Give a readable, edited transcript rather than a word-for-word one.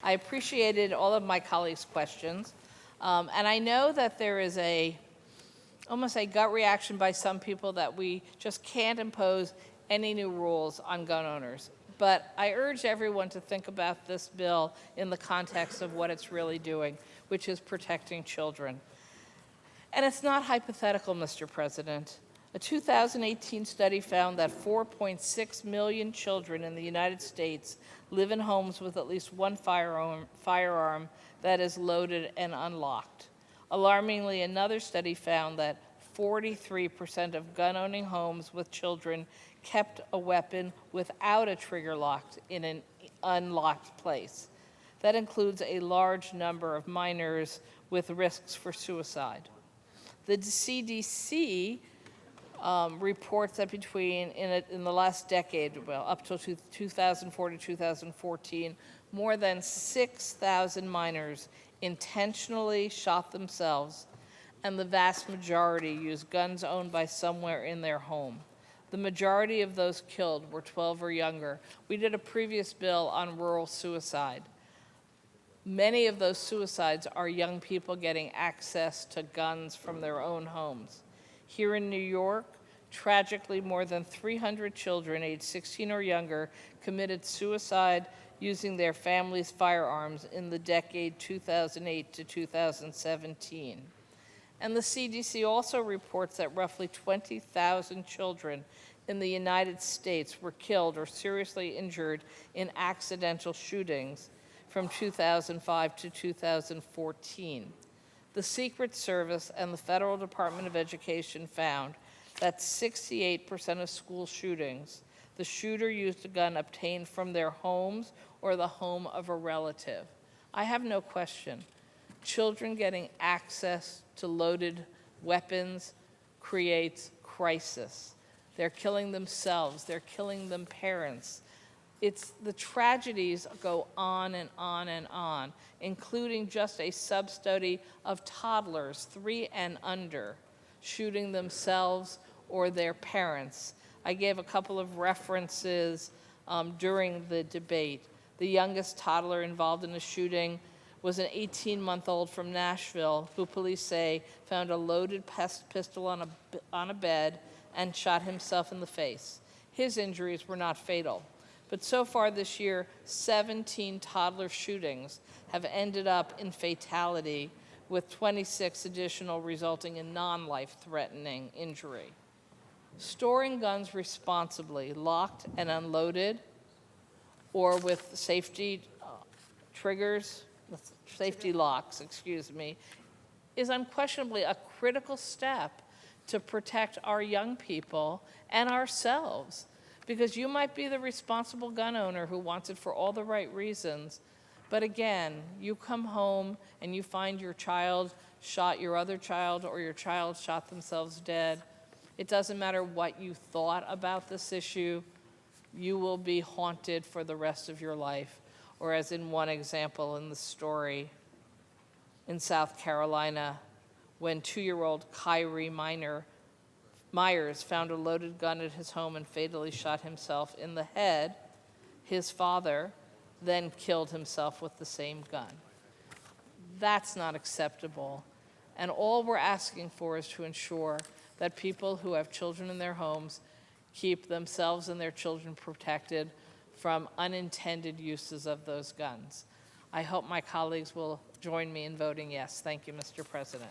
I appreciated all of my colleagues' questions, and I know that there is almost a gut reaction by some people that we just can't impose any new rules on gun owners. But I urge everyone to think about this bill in the context of what it's really doing, which is protecting children. And it's not hypothetical, Mr. President. A 2018 study found that 4.6 million children in the United States live in homes with at least one firearm that is loaded and unlocked. Alarmingly, another study found that 43% of gun-owning homes with children kept a weapon without a trigger lock in an unlocked place. That includes a large number of minors with risks for suicide. The CDC reports that in the last decade, well, up till 2004 to 2014, more than 6,000 minors intentionally shot themselves, and the vast majority used guns owned by somewhere in their home. The majority of those killed were 12 or younger. We did a previous bill on rural suicide. Many of those suicides are young people getting access to guns from their own homes. Here in New York, tragically, more than 300 children aged 16 or younger committed suicide using their family's firearms in the decade 2008 to 2017. And the CDC also reports that roughly 20,000 children in the United States were killed or seriously injured in accidental shootings from 2005 to 2014. The Secret Service and the Federal Department of Education found that 68% of school shootings, the shooter used a gun obtained from their homes or the home of a relative. I have no question. Children getting access to loaded weapons creates crisis. They're killing themselves. They're killing them parents. The tragedies go on and on and on, including just a sub-study of toddlers 3 and under shooting themselves or their parents. I gave a couple of references during the debate. The youngest toddler involved in the shooting was an 18-month-old from Nashville who police say found a loaded pistol on a bed and shot himself in the face. His injuries were not fatal. But so far this year, 17 toddler shootings have ended up in fatality, with 26 additional resulting in non-life-threatening injury. Storing guns responsibly, locked and unloaded, or with safety locks, is unquestionably a critical step to protect our young people and ourselves. Because you might be the responsible gun owner who wants it for all the right reasons, but again, you come home and you find your child shot your other child or your child shot themselves dead. It doesn't matter what you thought about this issue, you will be haunted for the rest of your life. Or as in one example in the story in South Carolina, when 2-year-old Kyrie Myers found a loaded gun at his home and fatally shot himself in the head. His father then killed himself with the same gun. That's not acceptable. And all we're asking for is to ensure that people who have children in their homes keep themselves and their children protected from unintended uses of those guns. I hope my colleagues will join me in voting yes. Thank you, Mr. President.